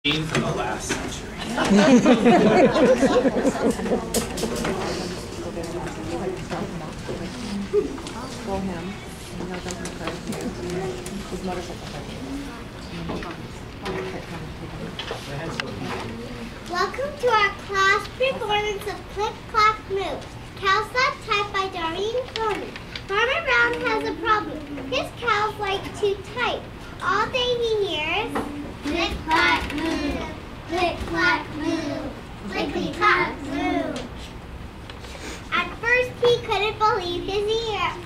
For the last century. Welcome to our class performance of Click, Clack, Move. Cows that type by Doreen Coney. Farmer Brown has a problem. His cows like to type. All day he hears click, clack, move. Click, clack, move. Clickety, clack, move. At first he couldn't believe his ears.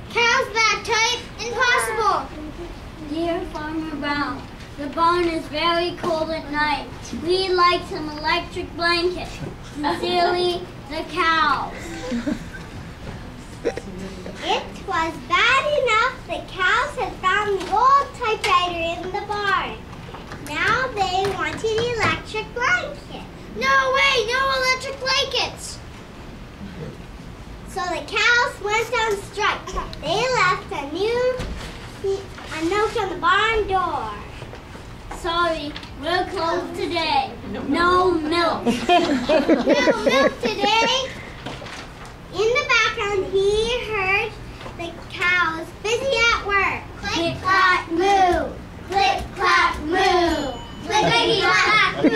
Cows that type? Impossible. Dear Farmer Brown, the barn is very cold at night. We'd like some electric blanket. Sincerely, the cows. It was bad enough the cows had found the old typewriter in the barn. Now they wanted electric blankets. No way, no electric blankets! So the cows went on strike. They left a note on the barn door. Sorry, we're closed today. No milk. No milk today. In the background, he heard the cows busy at work. Click, clack, move. Click, clack, move. Clickety, clack, move.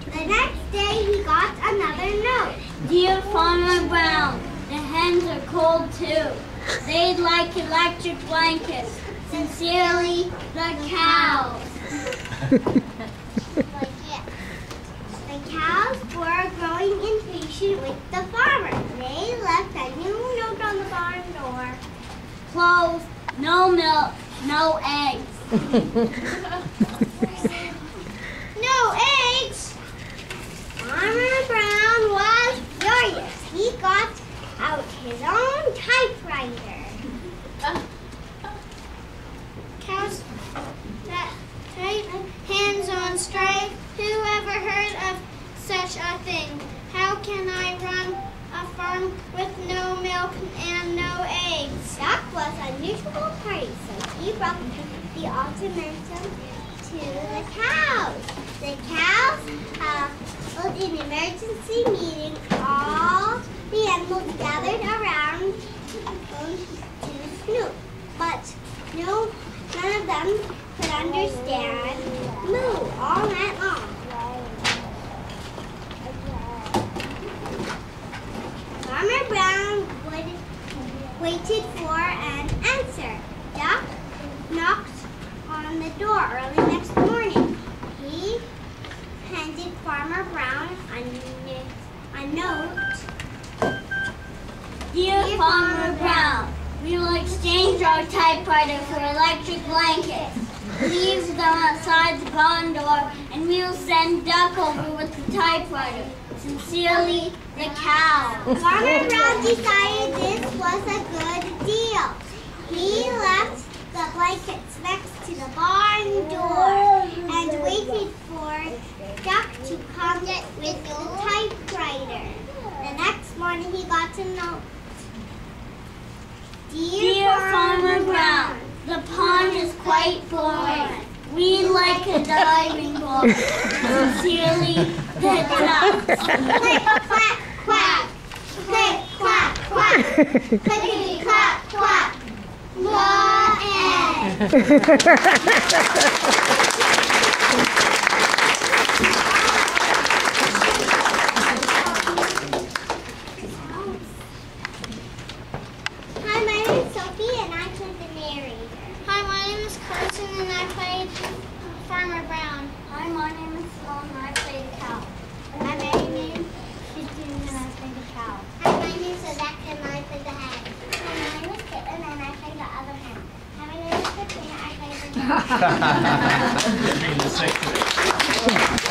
The next day, he got another note. Dear Farmer Brown, the hens are cold too. They'd like electric blankets. Sincerely, the cows. The cows were growing impatient with the farmer. They left a new note on the barn door. Closed, no milk, no eggs. No eggs! Farmer Brown was furious. He got out his own typewriter. Cows that type, hands on strike. Who ever heard of such a thing? How can I run a farm with no milk and no eggs? That was a neutral party, so he brought the ultimatum to the cows. The cows held an emergency meeting. All the animals gathered around to Snoop, but none of them could understand Moo all night long. Farmer Brown waited for an answer. Duck knocked on the door early next morning. He handed Farmer Brown a note. Dear Farmer Brown, we will exchange our typewriter for electric blankets. Leave them outside the barn door, and we will send Duck over with the typewriter. Sincerely, the cow. Farmer Brown decided this was a good deal. He left the blankets next to the barn door and waited for Duck to come with the typewriter. The next morning he got a note. Dear Farmer Brown, the pond is quite boring. We'd like a diving board. Sincerely, the ducks. Click, clack, quack. Click, clack, quack. Clickety, clack, quack. The Hi, my name is Sophie and I played the narrator. Hi, my name is Carson and I played Farmer Brown. Hi, my name is Sloan and I play the cow. Hi, my name is Christine and I play the cow. Hi, my name is Rebecca and I play the hen. Hi, my name is Caitlin and I play the other hen. Hi, my name is Katrina and I play the hen.